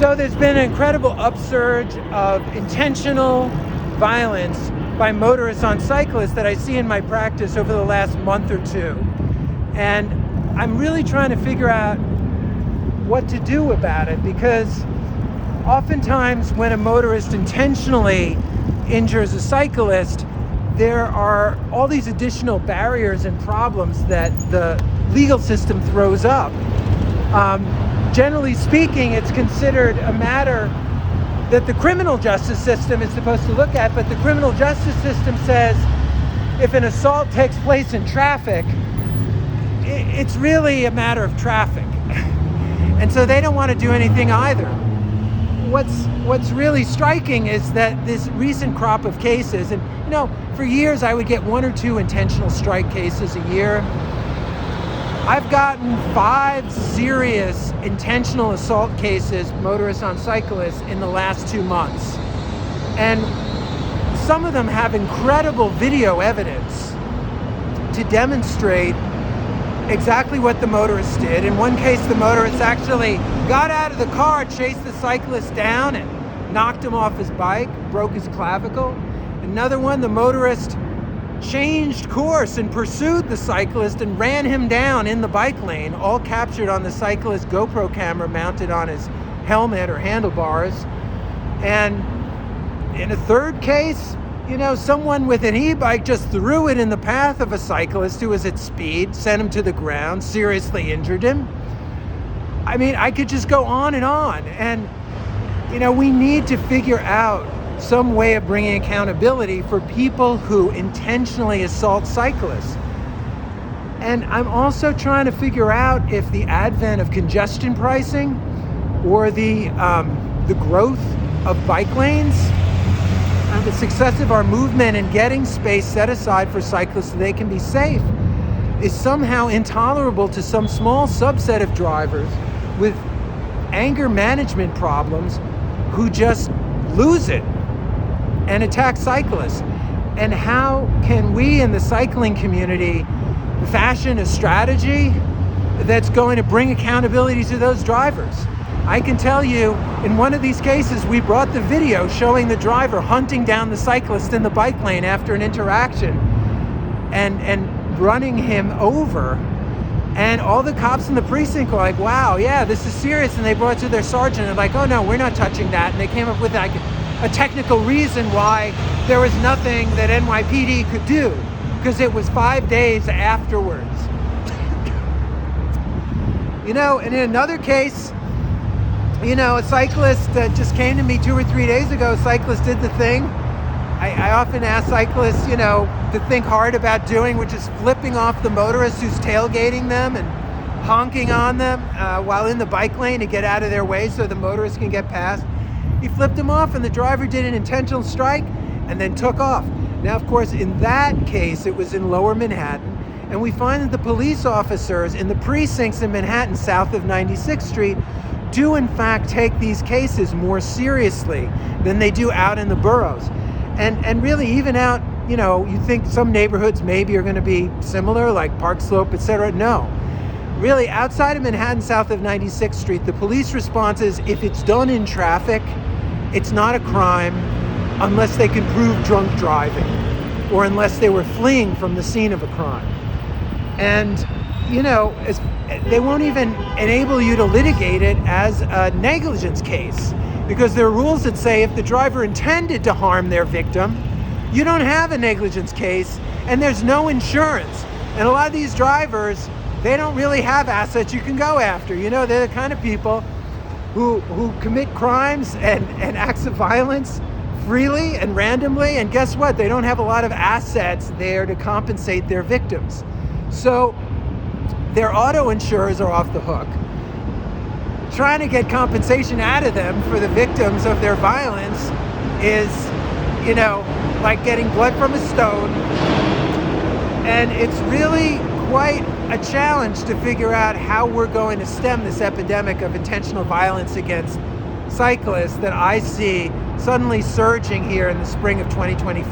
So there's been an incredible upsurge of intentional violence by motorists on cyclists that I see in my practice over the last month or two. And I'm really trying to figure out what to do about it, because oftentimes when a motorist intentionally injures a cyclist, there are all these additional barriers and problems that the legal system throws up. Generally speaking, it's considered a matter that the criminal justice system is supposed to look at, but the criminal justice system says if an assault takes place in traffic, it's really a matter of traffic. And so they don't want to do anything either. What's really striking is that this recent crop of cases, and for years I would get 1 or 2 intentional strike cases a year. I've gotten 5 serious intentional assault cases, motorists on cyclists, in the last 2 months. And some of them have incredible video evidence to demonstrate exactly what the motorist did. In one case, the motorist actually got out of the car, chased the cyclist down, and knocked him off his bike, broke his clavicle. Another one, the motorist changed course and pursued the cyclist and ran him down in the bike lane, all captured on the cyclist's GoPro camera mounted on his helmet or handlebars. And in a third case, someone with an e-bike just threw it in the path of a cyclist who was at speed, sent him to the ground, seriously injured him. I mean, I could just go on. And, we need to figure out some way of bringing accountability for people who intentionally assault cyclists. And I'm also trying to figure out if the advent of congestion pricing or the growth of bike lanes, the success of our movement in getting space set aside for cyclists so they can be safe, is somehow intolerable to some small subset of drivers with anger management problems who just lose it and attack cyclists. And how can we in the cycling community fashion a strategy that's going to bring accountability to those drivers? I can tell you, in one of these cases, we brought the video showing the driver hunting down the cyclist in the bike lane after an interaction and running him over. And all the cops in the precinct were like, wow, yeah, this is serious. And they brought it to their sergeant and like, oh no, we're not touching that. And they came up with like a technical reason why there was nothing that NYPD could do, because it was 5 days afterwards. And in another case, a cyclist just came to me 2 or 3 days ago. A cyclist did the thing I often ask cyclists, to think hard about doing, which is flipping off the motorist who's tailgating them and honking on them while in the bike lane to get out of their way so the motorist can get past. He flipped him off, and the driver did an intentional strike and then took off. Now, of course, in that case, it was in Lower Manhattan, and we find that the police officers in the precincts in Manhattan south of 96th Street do in fact take these cases more seriously than they do out in the boroughs. And really, even out, you think some neighborhoods maybe are going to be similar, like Park Slope, etc. No. Really, outside of Manhattan south of 96th Street, the police response is, if it's done in traffic, it's not a crime unless they can prove drunk driving or unless they were fleeing from the scene of a crime. And, they won't even enable you to litigate it as a negligence case, because there are rules that say if the driver intended to harm their victim, you don't have a negligence case and there's no insurance. And a lot of these drivers, they don't really have assets you can go after. They're the kind of people who commit crimes and acts of violence freely and randomly, and guess what? They don't have a lot of assets there to compensate their victims. So their auto insurers are off the hook. Trying to get compensation out of them for the victims of their violence is, like getting blood from a stone. And it's really quite a challenge to figure out how we're going to stem this epidemic of intentional violence against cyclists that I see suddenly surging here in the spring of 2024.